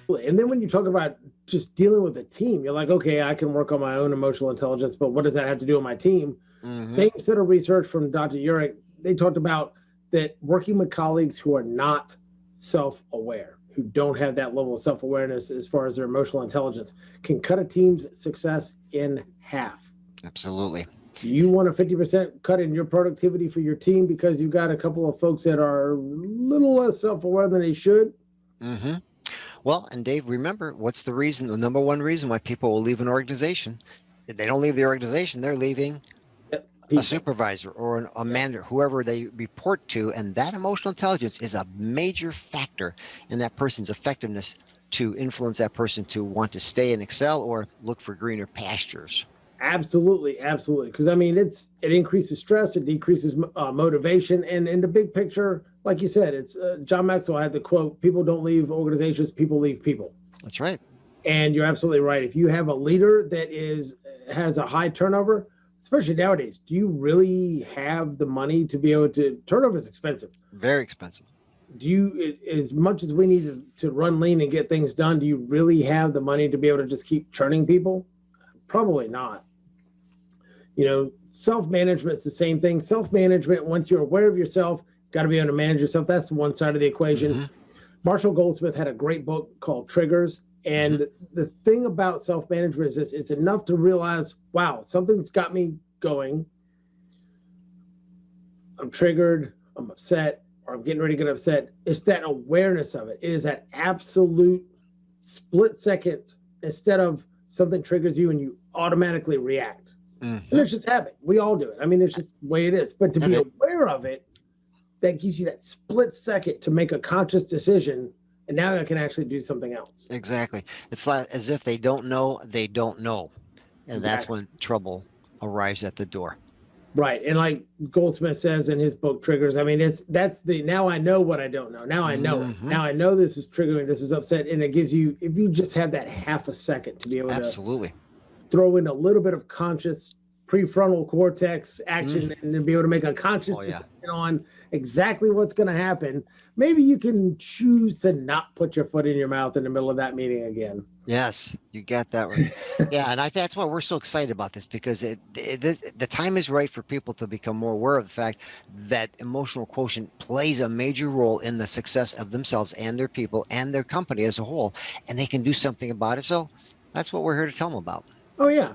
And then when you talk about just dealing with a team, you're like, okay, I can work on my own emotional intelligence, but what does that have to do with my team? Same set of research from Dr. Urich. They talked about that working with colleagues who are not self-aware, who don't have that level of self-awareness as far as their emotional intelligence, can cut a team's success in half. Absolutely. You want a 50% cut in your productivity for your team because you've got a couple of folks that are a little less self-aware than they should? Well, and Dave, remember, what's the reason, the number one reason why people will leave an organization? If they don't leave the organization, they're leaving a supervisor or a manager, whoever they report to. And that emotional intelligence is a major factor in that person's effectiveness to influence that person to want to stay and excel or look for greener pastures. Absolutely, absolutely. Because I mean, it increases stress, it decreases motivation, and in the big picture, like you said, it's John Maxwell had the quote: "People don't leave organizations; people leave people." That's right. And you're absolutely right. If you have a leader that has a high turnover, especially nowadays, do you really have the money to be able to? Turnover is expensive. Very expensive. Do you, as much as we need to run lean and get things done, do you really have the money to be able to just keep churning people? Probably not. Self-management is the same thing. Self-management, once you're aware of yourself, got to be able to manage yourself. That's the one side of the equation. Marshall Goldsmith had a great book called Triggers. And the thing about self-management is this: it's enough to realize, wow, something's got me going. I'm triggered, I'm upset, or I'm getting ready to get upset. It's that awareness of it. It is that absolute split second, instead of something triggers you and you automatically react. And it's just habit. We all do it. I mean, it's just the way it is. But to be aware of it, that gives you that split second to make a conscious decision. And now I can actually do something else. Exactly. It's like as if they don't know, they don't know. And that's when trouble arrives at the door. Right. And like Goldsmith says in his book, Triggers, I mean, that's the, now I know what I don't know. Now I know it. Now I know this is triggering, this is upset. And it gives you, if you just have that half a second to be able to throw in a little bit of conscious prefrontal cortex action and then be able to make a conscious decision on exactly what's going to happen, maybe you can choose to not put your foot in your mouth in the middle of that meeting again. Yes, you got that right. Yeah, and that's why we're so excited about this, because the time is right for people to become more aware of the fact that emotional quotient plays a major role in the success of themselves and their people and their company as a whole, and they can do something about it. So that's what we're here to tell them about. Oh, yeah.